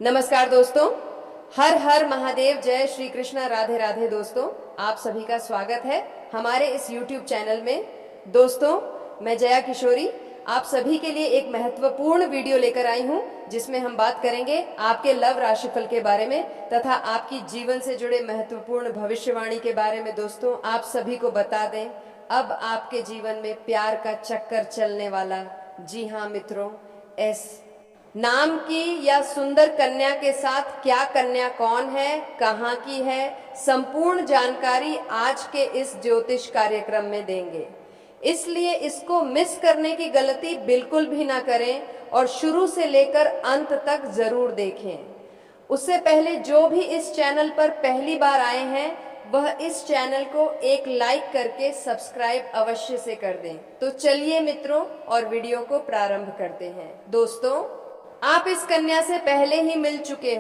नमस्कार दोस्तों। हर हर महादेव, जय श्री कृष्ण, राधे राधे। दोस्तों, आप सभी का स्वागत है हमारे इस YouTube चैनल में। दोस्तों, मैं जया किशोरी आप सभी के लिए एक महत्वपूर्ण वीडियो लेकर आई हूं, जिसमें हम बात करेंगे आपके लव राशिफल के बारे में तथा आपकी जीवन से जुड़े महत्वपूर्ण भविष्यवाणी के बारे में। दोस्तों, आप सभी को बता दें, अब आपके जीवन में प्यार का चक्कर चलने वाला। जी हाँ मित्रों, एस नाम की या सुंदर कन्या के साथ क्या कन्या कौन है, कहाँ की है, संपूर्ण जानकारी आज के इस ज्योतिष कार्यक्रम में देंगे। इसलिए इसको मिस करने की गलती बिल्कुल भी ना करें और शुरू से लेकर अंत तक जरूर देखें। उससे पहले जो भी इस चैनल पर पहली बार आए हैं, वह इस चैनल को एक लाइक करके सब्सक्राइब अवश्य से कर दें। तो चलिए मित्रों, और वीडियो को प्रारंभ करते हैं। दोस्तों, आप इस कन्या से पहले ही मिल चुके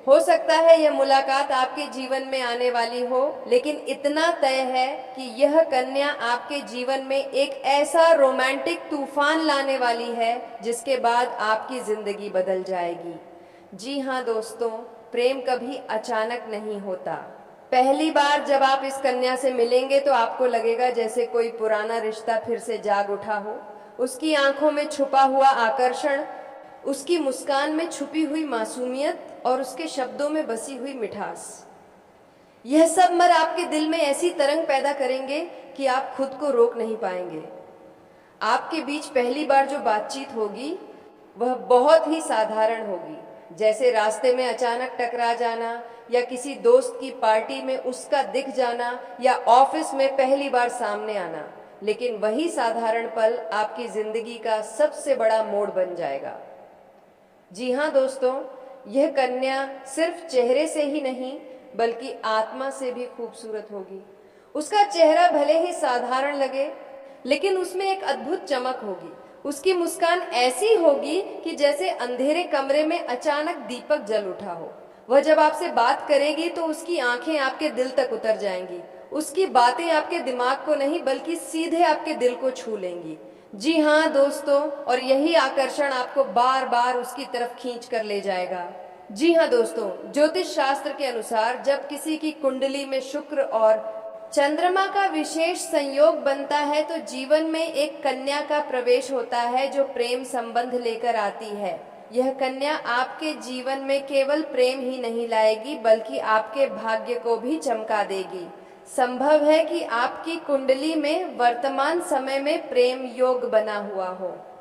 हो सकता है यह मुलाकात आपके जीवन में आने वाली हो, लेकिन इतना तय है कि यह कन्या आपके जीवन में एक ऐसा रोमांटिक तूफान लाने वाली है जिसके बाद आपकी जिंदगी बदल जाएगी। जी हाँ दोस्तों, प्रेम कभी अचानक नहीं होता। पहली बार जब आप इस कन्या से मिलेंगे तो आपको लगेगा जैसे कोई पुराना रिश्ता फिर से जाग उठा हो। उसकी आंखों में छुपा हुआ आकर्षण, उसकी मुस्कान में छुपी हुई मासूमियत और उसके शब्दों में बसी हुई मिठास, यह सब मर आपके दिल में ऐसी तरंग पैदा करेंगे कि आप खुद को रोक नहीं पाएंगे। आपके बीच पहली बार जो बातचीत होगी वह बहुत ही साधारण होगी, जैसे रास्ते में अचानक टकरा जाना या किसी दोस्त की पार्टी में उसका दिख जाना या ऑफिस में पहली बार सामने आना। लेकिन वही साधारण पल आपकी जिंदगी का सबसे बड़ा मोड़ बन जाएगा। जी हाँ दोस्तों, यह कन्या सिर्फ चेहरे से ही नहीं बल्कि आत्मा से भी खूबसूरत होगी। उसका चेहरा भले ही साधारण लगे, लेकिन उसमें एक अद्भुत चमक होगी। उसकी मुस्कान ऐसी होगी कि जैसे अंधेरे कमरे में अचानक दीपक जल उठा हो। वह जब आपसे बात करेगी तो उसकी आंखें आपके दिल तक उतर जाएंगी। उसकी बातें आपके दिमाग को नहीं बल्कि सीधे आपके दिल को छू लेंगी। जी हाँ दोस्तों, और यही आकर्षण आपको बार बार उसकी तरफ खींच कर ले जाएगा। जी हाँ दोस्तों, ज्योतिष शास्त्र के अनुसार जब किसी की कुंडली में शुक्र और चंद्रमा का विशेष संयोग बनता है तो जीवन में एक कन्या का प्रवेश होता है जो प्रेम संबंध लेकर आती है। यह कन्या आपके जीवन में केवल प्रेम ही नहीं लाएगी बल्कि आपके भाग्य को भी चमका देगी। संभव है कि आपकी कुंडली में वर्तमान समय में प्रेम योग बना हुआ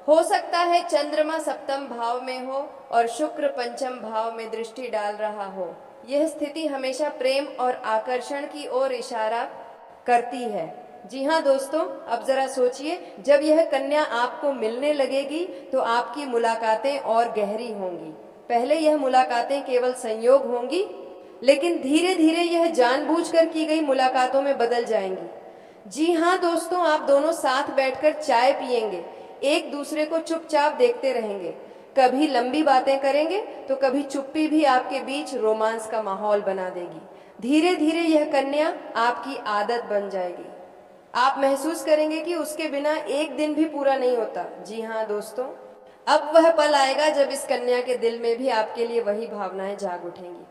हो सकता है चंद्रमा सप्तम भाव में हो और शुक्र पंचम भाव में दृष्टि डाल रहा हो। यह स्थिति हमेशा प्रेम और आकर्षण की ओर इशारा करती है। जी हाँ दोस्तों, अब जरा सोचिए, जब यह कन्या आपको मिलने लगेगी तो आपकी मुलाकातें और गहरी होंगी। पहले यह मुलाकातें केवल संयोग होंगी, लेकिन धीरे धीरे यह जानबूझकर की गई मुलाकातों में बदल जाएंगी। जी हाँ दोस्तों, आप दोनों साथ बैठकर चाय पिएंगे, एक दूसरे को चुपचाप देखते रहेंगे, कभी लंबी बातें करेंगे तो कभी चुप्पी भी आपके बीच रोमांस का माहौल बना देगी। धीरे धीरे यह कन्या आपकी आदत बन जाएगी। आप महसूस करेंगे कि उसके बिना एक दिन भी पूरा नहीं होता। जी हाँ दोस्तों, अब वह पल आएगा जब इस कन्या के दिल में भी आपके लिए वही भावनाएं जाग उठेंगी।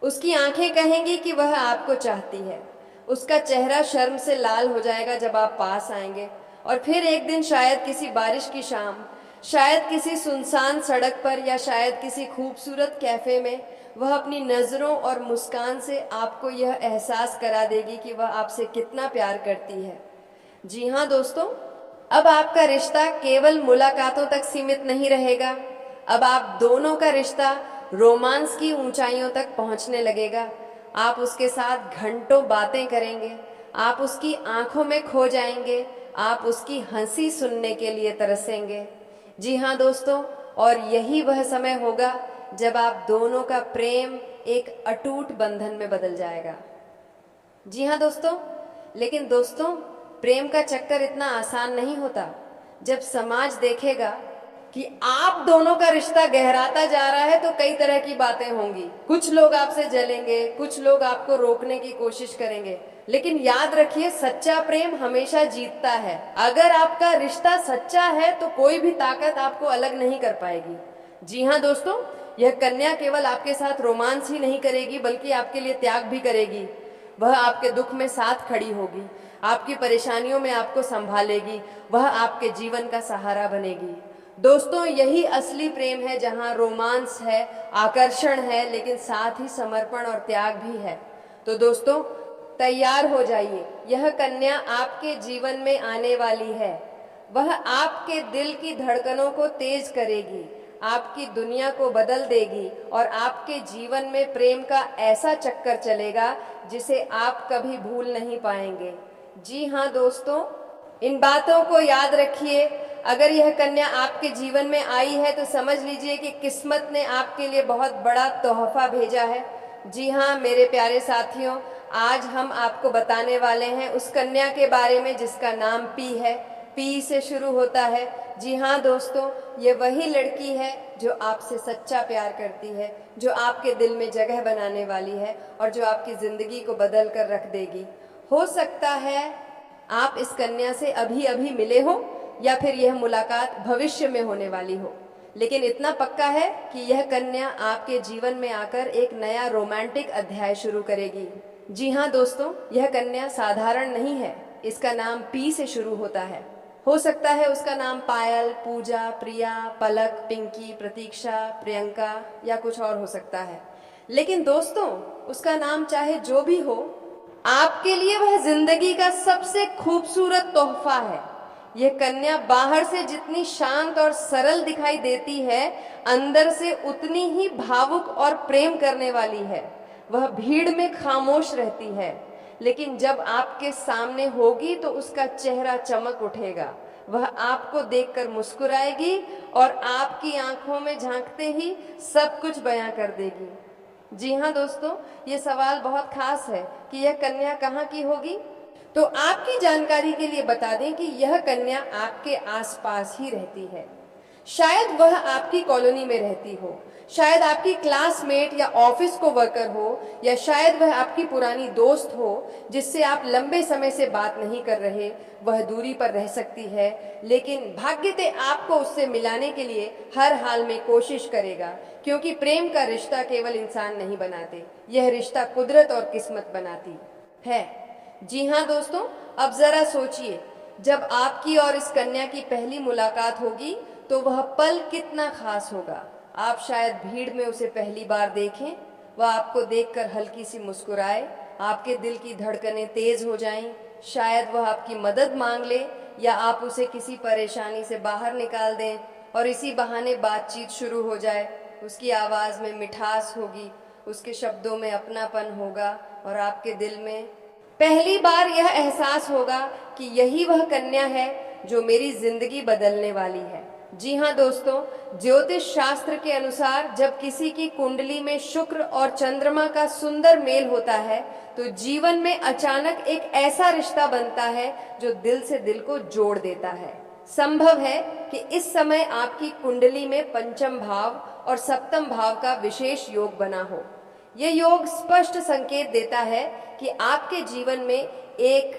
उसकी आंखें कहेंगी कि वह आपको चाहती है। उसका चेहरा शर्म से लाल हो जाएगा जब आप पास आएंगे। और फिर एक दिन शायद किसी बारिश की शाम, शायद किसी सुनसान सड़क पर या शायद किसी खूबसूरत कैफे में वह अपनी नजरों और मुस्कान से आपको यह एहसास करा देगी कि वह आपसे कितना प्यार करती है। जी हाँ दोस्तों, अब आपका रिश्ता केवल मुलाकातों तक सीमित नहीं रहेगा। अब आप दोनों का रिश्ता रोमांस की ऊंचाइयों तक पहुंचने लगेगा। आप उसके साथ घंटों बातें करेंगे, आप उसकी आंखों में खो जाएंगे, आप उसकी हंसी सुनने के लिए तरसेंगे। जी हाँ दोस्तों, और यही वह समय होगा जब आप दोनों का प्रेम एक अटूट बंधन में बदल जाएगा। जी हाँ दोस्तों, लेकिन दोस्तों, प्रेम का चक्कर इतना आसान नहीं होता। जब समाज देखेगा कि आप दोनों का रिश्ता गहराता जा रहा है तो कई तरह की बातें होंगी। कुछ लोग आपसे जलेंगे, कुछ लोग आपको रोकने की कोशिश करेंगे, लेकिन याद रखिए, सच्चा प्रेम हमेशा जीतता है। अगर आपका रिश्ता सच्चा है तो कोई भी ताकत आपको अलग नहीं कर पाएगी। जी हाँ दोस्तों, यह कन्या केवल आपके साथ रोमांस ही नहीं करेगी बल्कि आपके लिए त्याग भी करेगी। वह आपके दुख में साथ खड़ी होगी, आपकी परेशानियों में आपको संभालेगी, वह आपके जीवन का सहारा बनेगी। दोस्तों, यही असली प्रेम है, जहाँ रोमांस है, आकर्षण है, लेकिन साथ ही समर्पण और त्याग भी है। तो दोस्तों, तैयार हो जाइए, यह कन्या आपके जीवन में आने वाली है। वह आपके दिल की धड़कनों को तेज करेगी, आपकी दुनिया को बदल देगी और आपके जीवन में प्रेम का ऐसा चक्कर चलेगा जिसे आप कभी भूल नहीं पाएंगे। जी हाँ दोस्तों, इन बातों को याद रखिए। अगर यह कन्या आपके जीवन में आई है तो समझ लीजिए कि किस्मत ने आपके लिए बहुत बड़ा तोहफा भेजा है। जी हाँ मेरे प्यारे साथियों, आज हम आपको बताने वाले हैं उस कन्या के बारे में जिसका नाम पी है, पी से शुरू होता है। जी हाँ दोस्तों, ये वही लड़की है जो आपसे सच्चा प्यार करती है, जो आपके दिल में जगह बनाने वाली है और जो आपकी जिंदगी को बदल कर रख देगी। हो सकता है आप इस कन्या से अभी अभी मिले हो या फिर यह मुलाकात भविष्य में होने वाली हो, लेकिन इतना पक्का है कि यह कन्या आपके जीवन में आकर एक नया रोमांटिक अध्याय शुरू करेगी। जी हाँ दोस्तों, यह कन्या साधारण नहीं है, इसका नाम पी से शुरू होता है। हो सकता है उसका नाम पायल, पूजा, प्रिया, पलक, पिंकी, प्रतीक्षा, प्रियंका या कुछ और हो सकता है, लेकिन दोस्तों उसका नाम चाहे जो भी हो, आपके लिए वह जिंदगी का सबसे खूबसूरत तोहफा है। यह कन्या बाहर से जितनी शांत और सरल दिखाई देती है, अंदर से उतनी ही भावुक और प्रेम करने वाली है। वह भीड़ में खामोश रहती है, लेकिन जब आपके सामने होगी तो उसका चेहरा चमक उठेगा। वह आपको देखकर मुस्कुराएगी और आपकी आंखों में झांकते ही सब कुछ बयां कर देगी। जी हाँ दोस्तों, ये सवाल बहुत खास है कि यह कन्या कहाँ की होगी। तो आपकी जानकारी के लिए बता दें कि यह कन्या आपके आसपास ही रहती है। शायद वह आपकी कॉलोनी में रहती हो, शायद आपकी क्लासमेट या ऑफिस को वर्कर हो, या शायद वह आपकी पुरानी दोस्त हो जिससे आप लंबे समय से बात नहीं कर रहे। वह दूरी पर रह सकती है, लेकिन भाग्य आपको उससे मिलाने के लिए हर हाल में कोशिश करेगा, क्योंकि प्रेम का रिश्ता केवल इंसान नहीं बनाते, यह रिश्ता कुदरत और किस्मत बनाती है। जी हाँ दोस्तों, अब जरा सोचिए, जब आपकी और इस कन्या की पहली मुलाकात होगी तो वह पल कितना खास होगा। आप शायद भीड़ में उसे पहली बार देखें, वह आपको देखकर हल्की सी मुस्कुराए, आपके दिल की धड़कनें तेज हो जाएं, शायद वह आपकी मदद मांग ले या आप उसे किसी परेशानी से बाहर निकाल दें और इसी बहाने बातचीत शुरू हो जाए। उसकी आवाज़ में मिठास होगी, उसके शब्दों में अपनापन होगा और आपके दिल में पहली बार यह एहसास होगा कि यही वह कन्या है जो मेरी जिंदगी बदलने वाली है। जी हाँ दोस्तों, ज्योतिष शास्त्र के अनुसार जब किसी की कुंडली में शुक्र और चंद्रमा का सुंदर मेल होता है तो जीवन में अचानक एक ऐसा रिश्ता बनता है जो दिल से दिल को जोड़ देता है। संभव है कि इस समय आपकी कुंडली में पंचम भाव और सप्तम भाव का विशेष योग बना हो। यह योग स्पष्ट संकेत देता है कि आपके जीवन में एक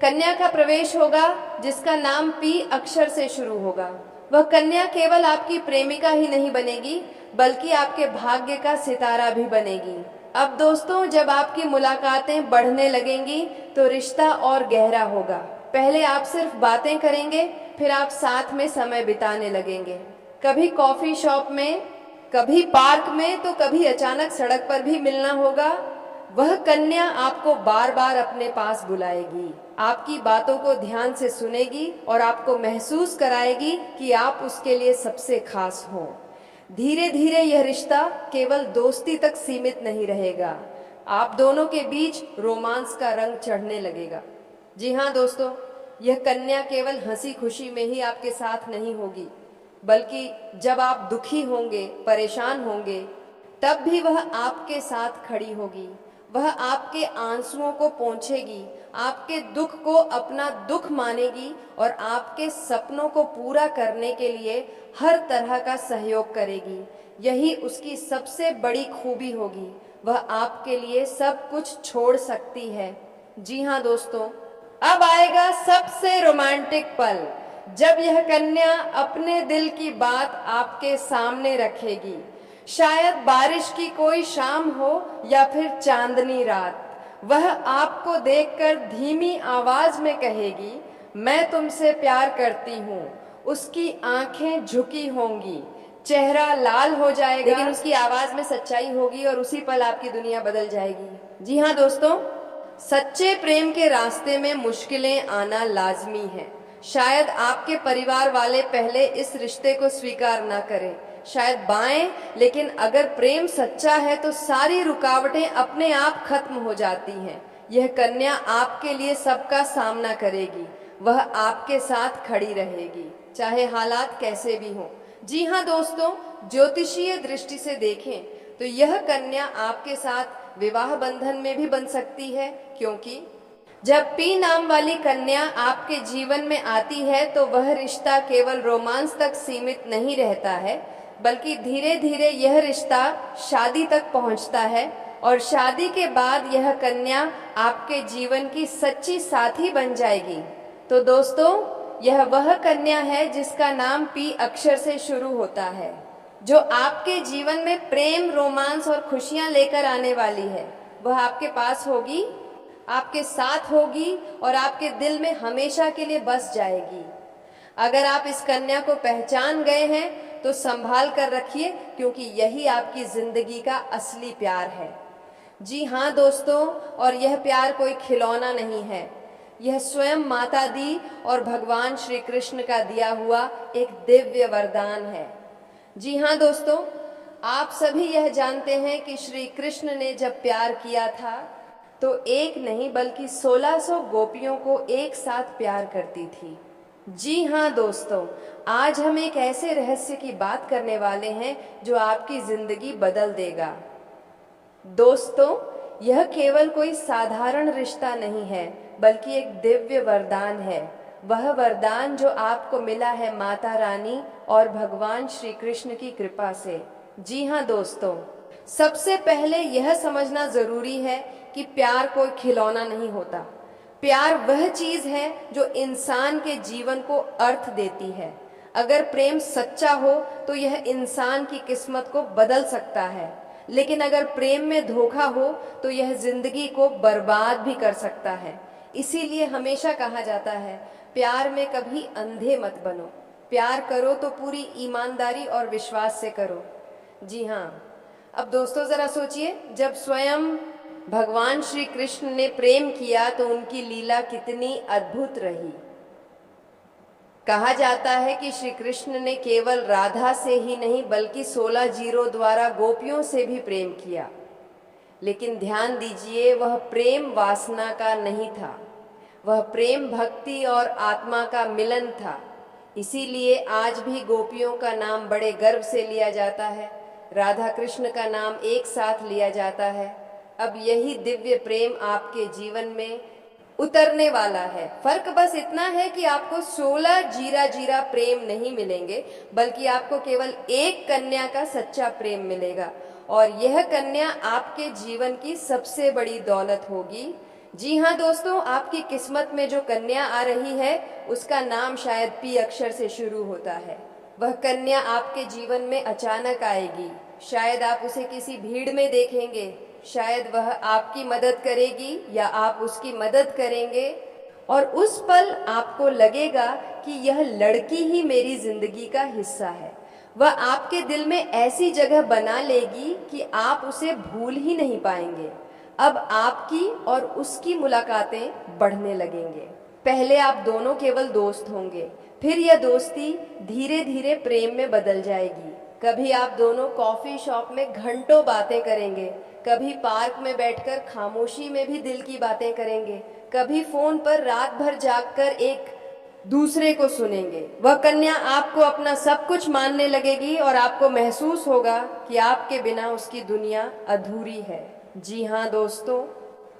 कन्या का प्रवेश होगा जिसका नाम पी अक्षर से शुरू होगा। वह कन्या केवल आपकी प्रेमिका ही नहीं बनेगी, बल्कि आपके भाग्य का सितारा भी बनेगी। अब दोस्तों, जब आपकी मुलाकातें बढ़ने लगेंगी तो रिश्ता और गहरा होगा। पहले आप सिर्फ बातें करेंगे, फिर आप साथ में समय बिताने लगेंगे, कभी कॉफी शॉप में, कभी पार्क में, तो कभी अचानक सड़क पर भी मिलना होगा। वह कन्या आपको बार बार अपने पास बुलाएगी, आपकी बातों को ध्यान से सुनेगी और आपको महसूस कराएगी कि आप उसके लिए सबसे खास हो। धीरे धीरे यह रिश्ता केवल दोस्ती तक सीमित नहीं रहेगा, आप दोनों के बीच रोमांस का रंग चढ़ने लगेगा। जी हाँ दोस्तों, यह कन्या केवल हंसी खुशी में ही आपके साथ नहीं होगी, बल्कि जब आप दुखी होंगे, परेशान होंगे, तब भी वह आपके साथ खड़ी होगी। वह आपके आंसुओं को पोंछेगी, आपके दुख को अपना दुख मानेगी और आपके सपनों को पूरा करने के लिए हर तरह का सहयोग करेगी। यही उसकी सबसे बड़ी खूबी होगी, वह आपके लिए सब कुछ छोड़ सकती है। जी हाँ दोस्तों, अब आएगा सबसे रोमांटिक पल, जब यह कन्या अपने दिल की बात आपके सामने रखेगी। शायद बारिश की कोई शाम हो या फिर चांदनी रात, वह आपको देखकर धीमी आवाज में कहेगी, मैं तुमसे प्यार करती हूँ। उसकी आंखें झुकी होंगी, चेहरा लाल हो जाएगा, लेकिन उसकी आवाज में सच्चाई होगी और उसी पल आपकी दुनिया बदल जाएगी। जी हाँ दोस्तों, सच्चे प्रेम के रास्ते में मुश्किलें आना लाजमी है। शायद आपके परिवार वाले पहले इस रिश्ते को स्वीकार ना करें, शायद बाएं, लेकिन अगर प्रेम सच्चा है तो सारी रुकावटें अपने आप खत्म हो जाती हैं। यह कन्या आपके लिए सबका सामना करेगी, वह आपके साथ खड़ी रहेगी, चाहे हालात कैसे भी हों। जी हाँ दोस्तों, ज्योतिषीय दृष्टि से देखें तो यह कन्या आपके साथ विवाह बंधन में भी बन सकती है, क्योंकि जब पी नाम वाली कन्या आपके जीवन में आती है तो वह रिश्ता केवल रोमांस तक सीमित नहीं रहता है, बल्कि धीरे धीरे यह रिश्ता शादी तक पहुंचता है और शादी के बाद यह कन्या आपके जीवन की सच्ची साथी बन जाएगी। तो दोस्तों, यह वह कन्या है जिसका नाम पी अक्षर से शुरू होता है, जो आपके जीवन में प्रेम, रोमांस और खुशियां लेकर आने वाली है। वह आपके पास होगी, आपके साथ होगी और आपके दिल में हमेशा के लिए बस जाएगी। अगर आप इस कन्या को पहचान गए हैं तो संभाल कर रखिए, क्योंकि यही आपकी जिंदगी का असली प्यार है। जी हाँ दोस्तों, और यह प्यार कोई खिलौना नहीं है, यह स्वयं माता दी और भगवान श्री कृष्ण का दिया हुआ एक दिव्य वरदान है। जी हाँ दोस्तों, आप सभी यह जानते हैं कि श्री कृष्ण ने जब प्यार किया था तो एक नहीं बल्कि 1600 गोपियों को एक साथ प्यार करती थी। जी हाँ दोस्तों, आज हम एक ऐसे रहस्य की बात करने वाले हैं जो आपकी जिंदगी बदल देगा। दोस्तों, यह केवल कोई साधारण रिश्ता नहीं है, बल्कि एक दिव्य वरदान है। वह वरदान जो आपको मिला है माता रानी और भगवान श्री कृष्ण की कृपा से। जी हाँ दोस्तों, सबसे पहले यह समझना जरूरी है कि प्यार कोई खिलौना नहीं होता। प्यार वह चीज है जो इंसान के जीवन को अर्थ देती है। अगर प्रेम सच्चा हो तो यह इंसान की किस्मत को बदल सकता है, लेकिन अगर प्रेम में धोखा हो तो यह जिंदगी को बर्बाद भी कर सकता है। इसीलिए हमेशा कहा जाता है, प्यार में कभी अंधे मत बनो, प्यार करो तो पूरी ईमानदारी और विश्वास से करो। जी हाँ, अब दोस्तों जरा सोचिए, जब स्वयं भगवान श्री कृष्ण ने प्रेम किया तो उनकी लीला कितनी अद्भुत रही। कहा जाता है कि श्री कृष्ण ने केवल राधा से ही नहीं बल्कि 16 जीरो द्वारा गोपियों से भी प्रेम किया। लेकिन ध्यान दीजिए, वह प्रेम वासना का नहीं था, वह प्रेम भक्ति और आत्मा का मिलन था। इसीलिए आज भी गोपियों का नाम बड़े गर्व से लिया जाता है, राधा कृष्ण का नाम एक साथ लिया जाता है। अब यही दिव्य प्रेम आपके जीवन में उतरने वाला है। फर्क बस इतना है कि आपको 16 जीरा जीरा प्रेम नहीं मिलेंगे, बल्कि आपको केवल एक कन्या का सच्चा प्रेम मिलेगा, और यह कन्या आपके जीवन की सबसे बड़ी दौलत होगी। जी हाँ दोस्तों, आपकी किस्मत में जो कन्या आ रही है उसका नाम शायद पी अक्षर से शुरू होता है। वह कन्या आपके जीवन में अचानक आएगी, शायद आप उसे किसी भीड़ में देखेंगे, शायद वह आपकी मदद करेगी या आप उसकी मदद करेंगे, और उस पल आपको लगेगा कि यह लड़की ही मेरी जिंदगी का हिस्सा है। वह आपके दिल में ऐसी जगह बना लेगी कि आप उसे भूल ही नहीं पाएंगे। अब आपकी और उसकी मुलाकातें बढ़ने लगेंगे। पहले आप दोनों केवल दोस्त होंगे, फिर यह दोस्ती धीरे धीरे प्रेम में बदल जाएगी। कभी आप दोनों कॉफी शॉप में घंटों बातें करेंगे, कभी पार्क में बैठकर खामोशी में भी दिल की बातें करेंगे, कभी फोन पर रात भर जागकर एक दूसरे को सुनेंगे। वह कन्या आपको अपना सब कुछ मानने लगेगी और आपको महसूस होगा कि आपके बिना उसकी दुनिया अधूरी है। जी हाँ दोस्तों,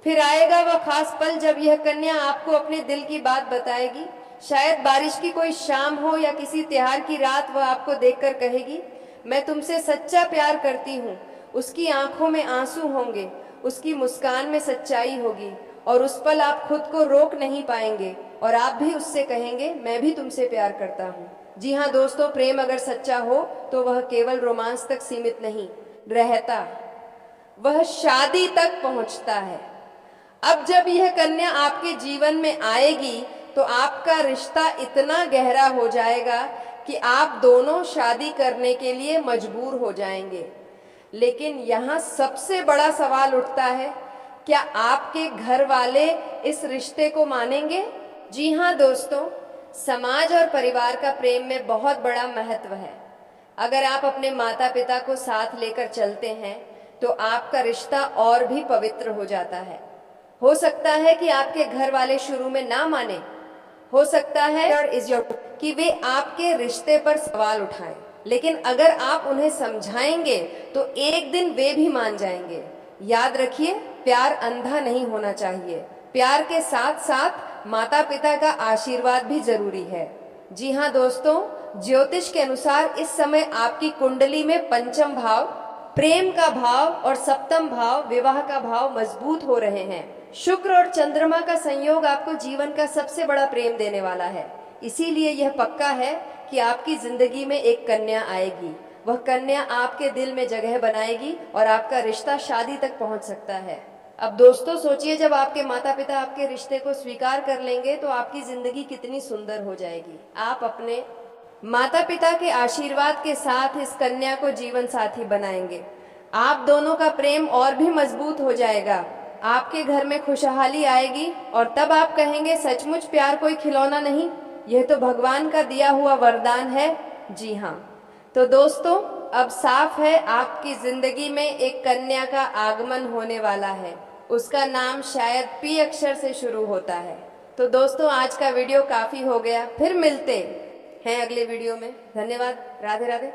फिर आएगा वह खास पल जब यह कन्या आपको अपने दिल की बात बताएगी। शायद बारिश की कोई शाम हो या किसी त्योहार की रात, वह आपको देखकर कहेगी, मैं तुमसे सच्चा प्यार करती हूँ। उसकी आंखों में आंसू होंगे, उसकी मुस्कान में सच्चाई होगी, और उस पल आप खुद को रोक नहीं पाएंगे और आप भी उससे कहेंगे, मैं भी तुमसे प्यार करता हूँ। जी हाँ दोस्तों, प्रेम अगर सच्चा हो तो वह केवल रोमांस तक सीमित नहीं रहता, वह शादी तक पहुंचता है। अब जब यह कन्या आपके जीवन में आएगी तो आपका रिश्ता इतना गहरा हो जाएगा कि आप दोनों शादी करने के लिए मजबूर हो जाएंगे। लेकिन यहाँ सबसे बड़ा सवाल उठता है, क्या आपके घर वाले इस रिश्ते को मानेंगे? जी हाँ दोस्तों, समाज और परिवार का प्रेम में बहुत बड़ा महत्व है। अगर आप अपने माता पिता को साथ लेकर चलते हैं तो आपका रिश्ता और भी पवित्र हो जाता है। हो सकता है कि आपके घर वाले शुरू में ना माने, हो सकता है कि वे आपके रिश्ते पर सवाल उठाएं, लेकिन अगर आप उन्हें समझाएंगे तो एक दिन वे भी मान जाएंगे। याद रखिए, प्यार अंधा नहीं होना चाहिए। प्यार के साथ साथ माता पिता का आशीर्वाद भी जरूरी है। जी हाँ दोस्तों, ज्योतिष के अनुसार इस समय आपकी कुंडली में पंचम भाव, प्रेम का भाव और सप्तम भाव, विवाह का भाव मजबूत हो रहे हैं। शुक्र और चंद्रमा का संयोग आपको जीवन का सबसे बड़ा प्रेम देने वाला है। इसीलिए यह पक्का है कि आपकी जिंदगी में एक कन्या आएगी। वह कन्या आपके दिल में जगह बनाएगी और आपका रिश्ता शादी तक पहुंच सकता है। अब दोस्तों सोचिए, जब आपके माता पिता आपके रिश्ते को स्वीकार कर लेंगे तो आपकी जिंदगी कितनी सुंदर हो जाएगी। आप अपने माता पिता के आशीर्वाद के साथ इस कन्या को जीवन साथी बनाएंगे। आप दोनों का प्रेम और भी मजबूत हो जाएगा। आपके घर में खुशहाली आएगी और तब आप कहेंगे, सचमुच प्यार कोई खिलौना नहीं, यह तो भगवान का दिया हुआ वरदान है। जी हाँ, तो दोस्तों अब साफ है, आपकी जिंदगी में एक कन्या का आगमन होने वाला है। उसका नाम शायद पी अक्षर से शुरू होता है। तो दोस्तों आज का वीडियो काफी हो गया, फिर मिलते हैं अगले वीडियो में। धन्यवाद। राधे राधे।